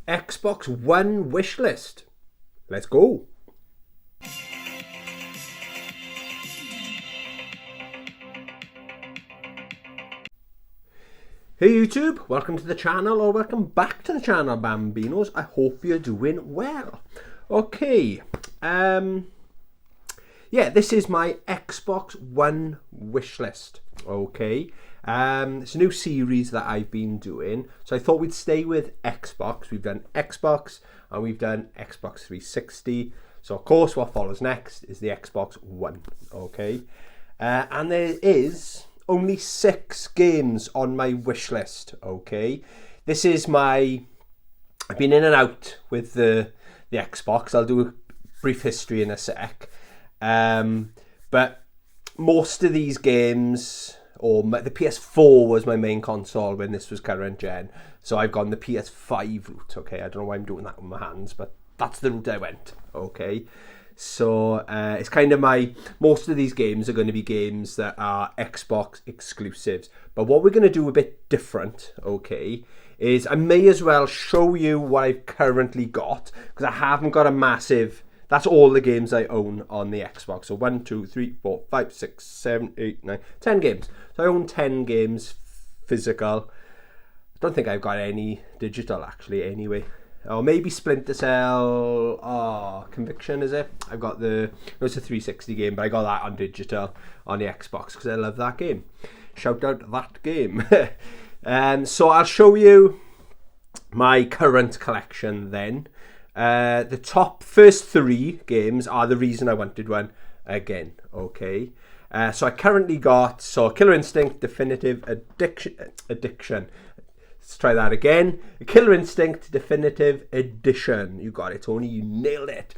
Xbox One wish list. Let's go. Hey YouTube, welcome to the channel, or welcome back to the channel, Bambinos. I hope you're doing well. Okay, yeah, this is my Xbox One wish list. Okay, it's a new series that I've been doing, so I thought we'd stay with Xbox. We've done Xbox and we've done Xbox 360. So of course, what follows next is the Xbox One. Okay, and there is only 6 games on my wish list. Okay, this is I've been in and out with the Xbox. I'll do a brief history in a sec. But most of these games, the PS4 was my main console when this was current gen. So I've gone the PS5 route. Okay, I don't know why I'm doing that with my hands, but that's the route I went. Okay. So it's kind of most of these games are going to be games that are Xbox exclusives. But what we're going to do a bit different, okay, is I may as well show you what I've currently got, because I haven't got a massive... That's all the games I own on the Xbox. So 1, 2, 3, 4, 5, 6, 7, 8, 9, 10 games. So I own 10 games physical. I don't think I've got any digital actually anyway. Or maybe Splinter Cell, Conviction, is it? I've got it's a 360 game, but I got that on digital on the Xbox because I love that game. Shout out that game. So I'll show you my current collection then. The top first 3 games are the reason I wanted one again, okay? So I currently got Killer Instinct Definitive Addiction. Let's try that again. Killer Instinct Definitive Edition. You got it, Tony. You nailed it.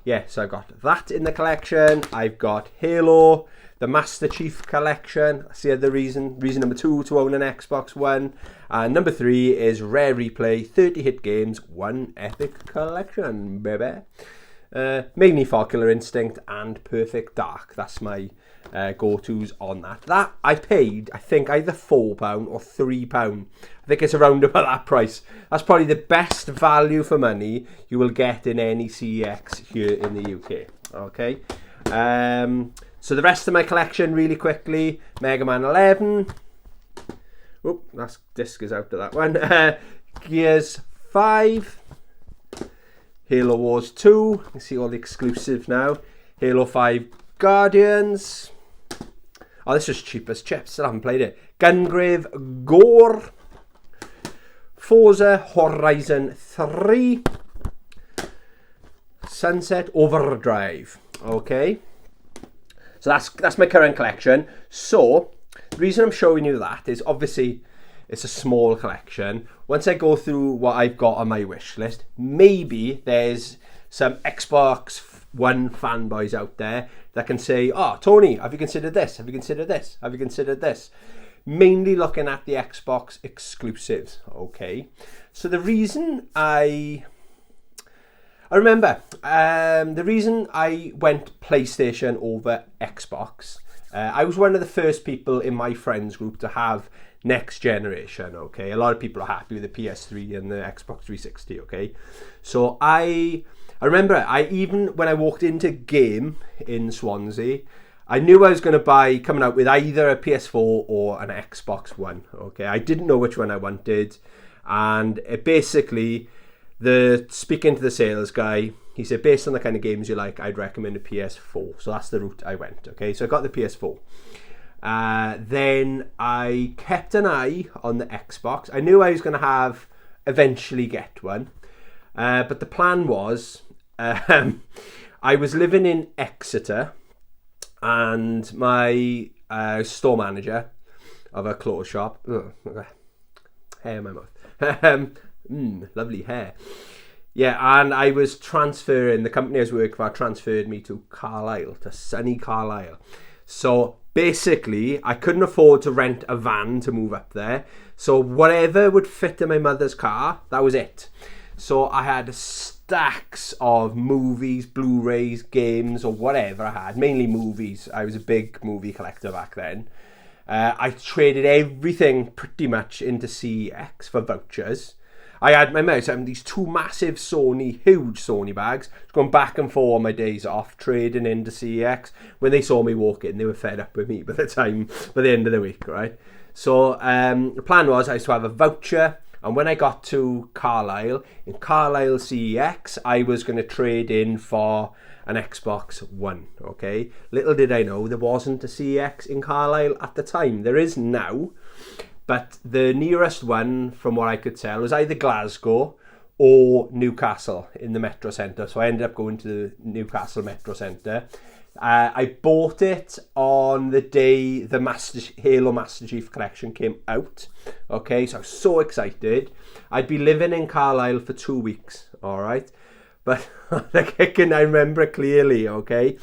Yeah, so I've got that in the collection. I've got Halo, the Master Chief Collection. That's the other reason. Reason number 2 to own an Xbox One. And number 3 is Rare Replay, 30 hit games, one epic collection, baby. Mainly for Killer Instinct and Perfect Dark. That's my go-tos on that. That I paid, I think, either £4 or £3. I think it's around about that price. That's probably the best value for money you will get in any CEX here in the UK. Okay. So the rest of my collection, really quickly: Mega Man 11. Oh, that disc is out of that one. Gears 5. Halo Wars 2. You can see all the exclusives now. Halo 5 Guardians. Oh, this is cheap as chips. Still haven't played it. Gungrave Gore. Forza Horizon 3. Sunset Overdrive. Okay. So that's my current collection. So the reason I'm showing you that is obviously it's a small collection. Once I go through what I've got on my wish list, maybe there's some Xbox One fanboys out there that can say, "Oh, Tony, have you considered this? Have you considered this? Have you considered this?" Mainly looking at the Xbox exclusives. Okay. So the reason I remember the reason I went PlayStation over Xbox. I was one of the first people in my friends group to have next generation, okay? A lot of people are happy with the PS3 and the Xbox 360, okay? So I remember, even when I walked into Game in Swansea, I knew I was going to buy, coming out with either a PS4 or an Xbox One, okay? I didn't know which one I wanted, and it basically, speaking to the sales guy, he said, based on the kind of games you like, I'd recommend a PS4. So that's the route I went, okay? So I got the PS4. Then I kept an eye on the Xbox. I knew I was going to eventually get one. But the plan was, I was living in Exeter, and my store manager of a clothes shop, hair in my mouth, lovely hair. Yeah, and I was the company I was working for transferred me to Carlisle, to sunny Carlisle. So basically, I couldn't afford to rent a van to move up there. So whatever would fit in my mother's car, that was it. So I had stacks of movies, Blu-rays, games, or whatever I had. Mainly movies. I was a big movie collector back then. I traded everything pretty much into CEX for vouchers. I had my mates having these two massive huge Sony bags, going back and forth on my days off, trading into CEX. When they saw me walk in, they were fed up with me by the end of the week, right? So the plan was I used to have a voucher, and when I got to Carlisle, in Carlisle CEX, I was going to trade in for an Xbox One, okay? Little did I know there wasn't a CEX in Carlisle at the time. There is now, but the nearest one, from what I could tell, was either Glasgow or Newcastle in the Metro Centre. So I ended up going to the Newcastle Metro Centre. I bought it on the day the Halo Master Chief Collection came out. Okay, so I was so excited. I'd be living in Carlisle for 2 weeks, all right? But I remember it clearly, okay?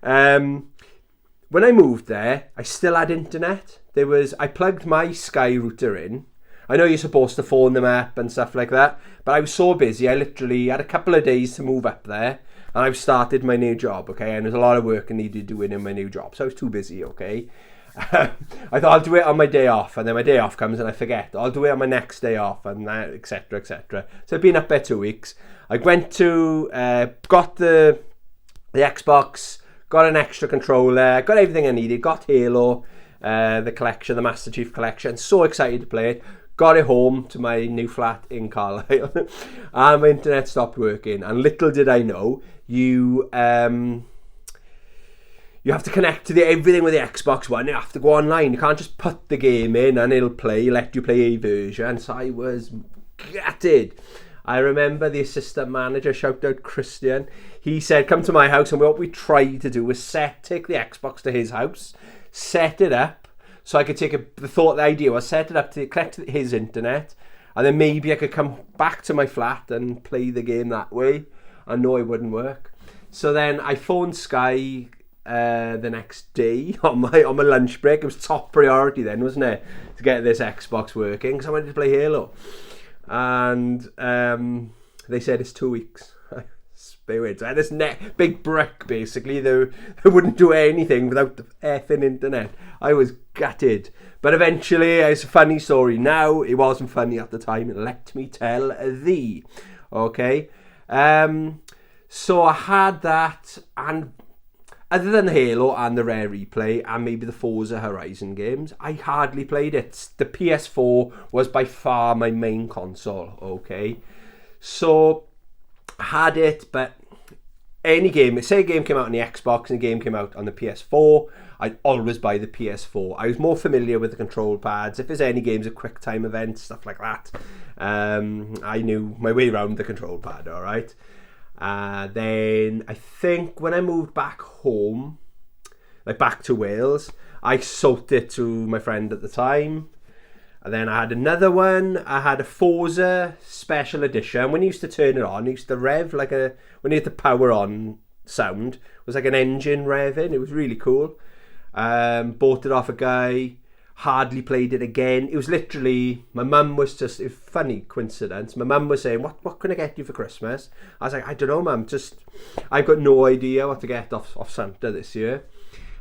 When I moved there, I still had internet. I plugged my Sky router in. I know you're supposed to phone them up and stuff like that, but I was so busy, I literally had a couple of days to move up there, and I've started my new job, okay? And there's a lot of work I needed doing in my new job, so I was too busy, okay? I thought I'll do it on my day off, and then my day off comes and I forget. I'll do it on my next day off, and etc, etc. So I've been up there 2 weeks. I went to, got the Xbox, got an extra controller, got everything I needed, got Halo, the collection, the Master Chief Collection. So excited to play it. Got it home to my new flat in Carlisle, and my internet stopped working. And little did I know, you have to connect to everything with the Xbox One. You have to go online. You can't just put the game in and it'll let you play a version. So I was gutted. I remember the assistant manager, shout out Christian, he said, come to my house, and what we tried to do was take the Xbox to his house, set it up, so I could the idea was set it up to connect to his internet, and then maybe I could come back to my flat and play the game that way. I know it wouldn't work. So then I phoned Sky the next day on my lunch break. It was top priority then, wasn't it, to get this Xbox working, because I wanted to play Halo. And they said it's 2 weeks. So I had this big brick, basically. They wouldn't do anything without the effing internet. I was gutted. But eventually, it's a funny story now. It wasn't funny at the time. Let me tell thee. Okay? So I had that, and other than Halo and the Rare Replay and maybe the Forza Horizon games, I hardly played it. The PS4 was by far my main console, okay? So I had it, but any game, say a game came out on the Xbox and a game came out on the PS4, I'd always buy the PS4. I was more familiar with the control pads. If there's any games of quick time events, stuff like that, I knew my way around the control pad, all right? Then I think when I moved back home, like back to Wales, I sold it to my friend at the time. And then I had another one. I had a Forza Special Edition. When you used to turn it on, it used to rev like when you had the power on sound, it was like an engine revving. It was really cool. Bought it off a guy. Hardly played it again. It was literally, my mum was just, a funny coincidence. My mum was saying, what can I get you for Christmas? I was like, I don't know, mum. I've got no idea what to get off Santa this year.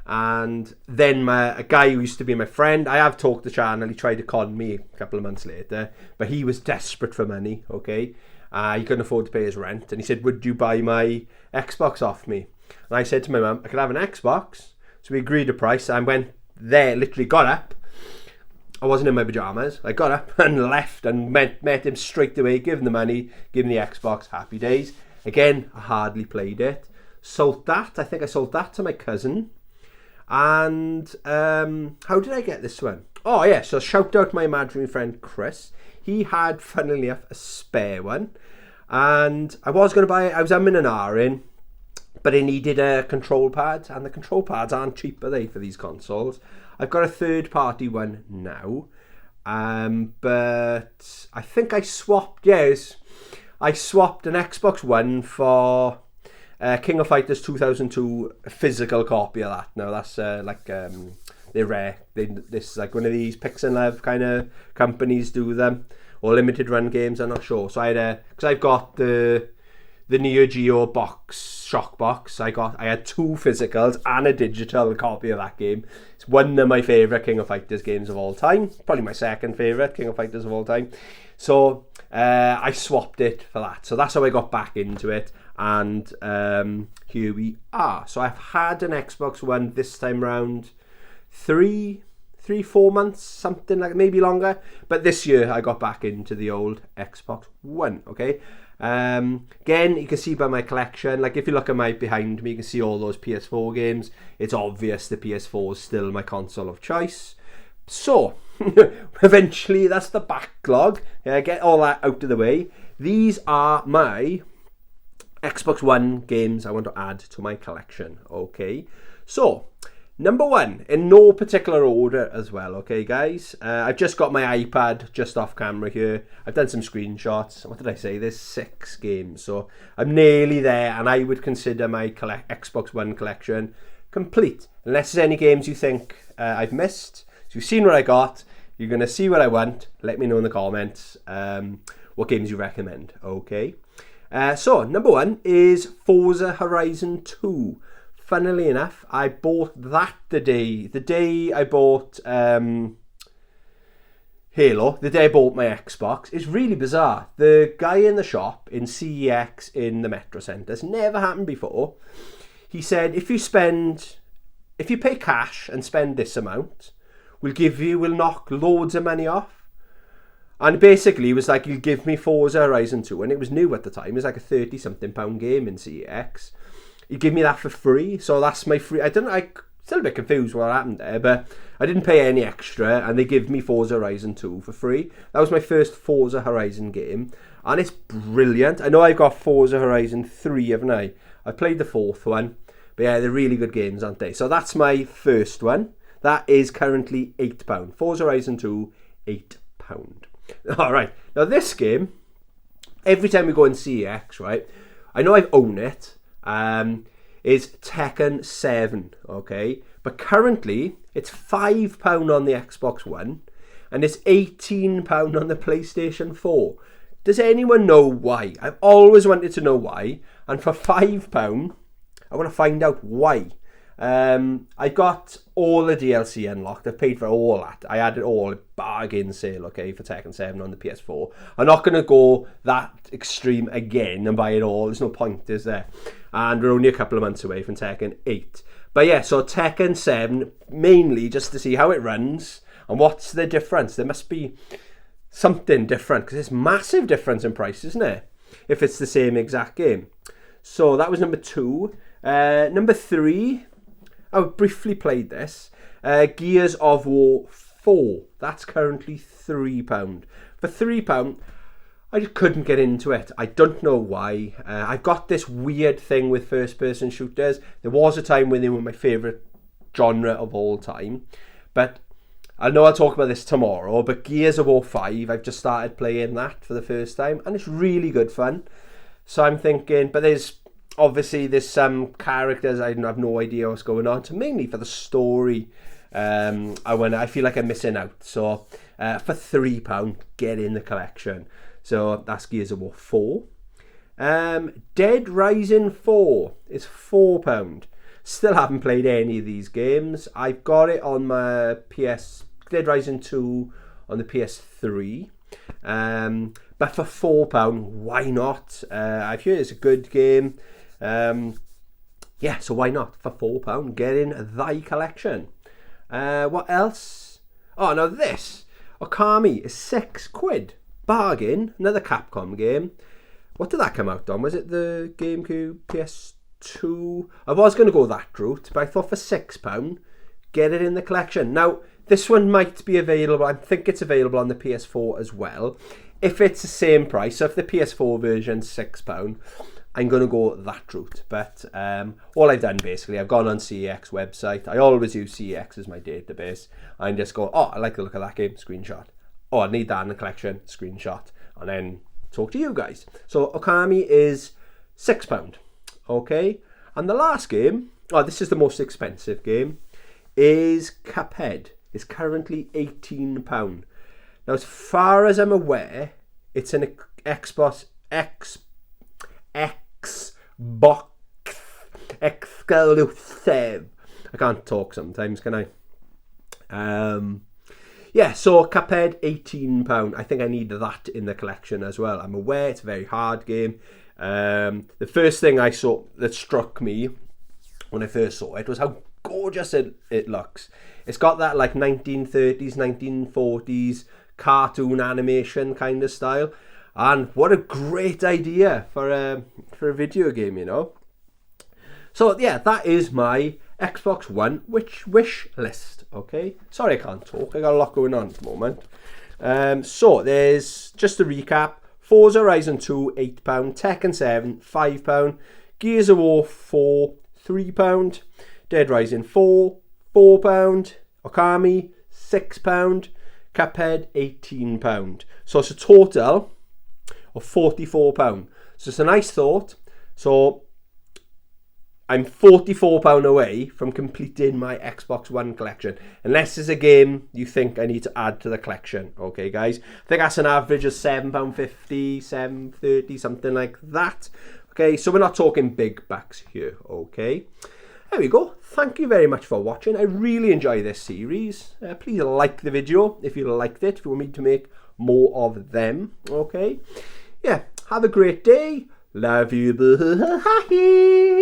And then a guy who used to be my friend, I have talked to Channel, he tried to con me a couple of months later, but he was desperate for money, okay? He couldn't afford to pay his rent, and he said, would you buy my Xbox off me? And I said to my mum, I could have an Xbox. So we agreed a price. I went there, literally got up. I wasn't in my pyjamas. I got up and left and met him straight away, gave him the money, gave him the Xbox, happy days. Again, I hardly played it. I think I sold that to my cousin. And how did I get this one? Oh yeah, so shout out my imaginary friend Chris. He had, funnily enough, a spare one. And I was going to buy it, I was umming and ahhing, but it needed a control pad, and the control pads aren't cheap, are they, for these consoles? I've got a third-party one now, but I think I swapped an Xbox One for King of Fighters 2002 physical copy of that. Now that's they're rare. This is like one of these Pix and Love kind of companies do them, or limited run games. I'm not sure. So because I've got the Neo Geo shock box. I had two physicals and a digital copy of that game. It's one of my favourite King of Fighters games of all time. Probably my second favourite King of Fighters of all time. So I swapped it for that. So that's how I got back into it. And here we are. So I've had an Xbox One this time round 4 months, something like, maybe longer. But this year I got back into the old Xbox One, okay? Again, you can see by my collection, like if you look at my behind me, you can see all those PS4 games. It's obvious the PS4 is still my console of choice. So, eventually, that's the backlog. Get all that out of the way. These are my Xbox One games I want to add to my collection, okay? So, number one, in no particular order as well, okay, guys? I've just got my iPad just off camera here. I've done some screenshots. What did I say? There's 6 games, so I'm nearly there, and I would consider my Xbox One collection complete. Unless there's any games you think I've missed. So you've seen what I got. You're going to see what I want. Let me know in the comments what games you recommend, okay? So, number one is Forza Horizon 2. Funnily enough, I bought that the day I bought Halo, the day I bought my Xbox. It's really bizarre. The guy in the shop in CEX in the Metro Centre, it's never happened before. He said, if you pay cash and spend this amount, we'll knock loads of money off. And basically, it was like, he'll give me Forza Horizon 2, and it was new at the time. It was like a 30-something pound game in CEX. He'd give me that for free, so that's my free. I'm still a bit confused what happened there, but I didn't pay any extra, and they give me Forza Horizon 2 for free. That was my first Forza Horizon game, and it's brilliant. I know I've got Forza Horizon 3, haven't I? I played the 4th one, but yeah, they're really good games, aren't they? So that's my first one. That is currently £8. Forza Horizon 2, £8. Alright, now this game, every time we go in CEX, right, I know I've owned it, is Tekken 7, okay? But currently, it's £5 on the Xbox One, and it's £18 on the PlayStation 4. Does anyone know why? I've always wanted to know why, and for £5, I want to find out why. I got all the DLC unlocked. I paid for all that. I had it all bargain sale, okay, for Tekken 7 on the PS4. I'm not going to go that extreme again and buy it all. There's no point, is there? And we're only a couple of months away from Tekken 8. But yeah, so Tekken 7, mainly just to see how it runs and what's the difference. There must be something different, because it's massive difference in price, isn't it? If it's the same exact game. So that was number 2. Number 3... I briefly played this. Gears of War 4. That's currently £3. For £3, I just couldn't get into it. I don't know why. I've got this weird thing with first-person shooters. There was a time when they were my favourite genre of all time. But I know I'll talk about this tomorrow. But Gears of War 5, I've just started playing that for the first time. And it's really good fun. So I'm thinking, but obviously there's some characters I have no idea what's going on. So mainly for the story, I feel like I'm missing out. So for £3, get in the collection. So that's Gears of War 4. Dead Rising 4 is £4. Still haven't played any of these games. I've got it on my Dead Rising 2 on the PS3. But for £4, why not? I've heard it's a good game. Yeah, so why not? For £4, get in thy collection. What else? Oh, now this. Okami is £6. Bargain. Another Capcom game. What did that come out on? Was it the GameCube, PS2? I was going to go that route, but I thought for £6, get it in the collection. Now, this one might be available. I think it's available on the PS4 as well. If it's the same price, so if the PS4 version's £6, I'm going to go that route. But all I've done, basically, I've gone on CEX website. I always use CEX as my database. I just go, oh, I like the look of that game, screenshot. Oh, I need that in the collection, screenshot. And then talk to you guys. So Okami is £6. Okay. And the last game, oh, this is the most expensive game, is Cuphead. It's currently £18. Now, as far as I'm aware, it's an Xbox exclusive. I can't talk sometimes, can I? yeah, so Cuphead, £18. I think I need that in the collection as well. I'm aware it's a very hard game. The first thing I saw that struck me when I first saw it was how gorgeous it looks. It's got that like 1930s, 1940s cartoon animation kind of style. And what a great idea for a video game, you know. So yeah, that is my Xbox One wish list. Okay, sorry I can't talk. I got a lot going on at the moment. So there's just a recap: Forza Horizon 2, £8; Tekken 7, £5; Gears of War 4, £3; Dead Rising 4, £4; Okami, £6; Cuphead, £18. So it's a total of £44. So it's a nice thought. So I'm £44 away from completing my Xbox One collection. Unless there's a game you think I need to add to the collection. Okay, guys? I think that's an average of £7.50, £7.30, something like that. Okay, so we're not talking big bucks here. Okay? There we go. Thank you very much for watching. I really enjoy this series. Please like the video if you liked it. If you want me to make more of them. Okay? Yeah, have a great day. Love you. Bye.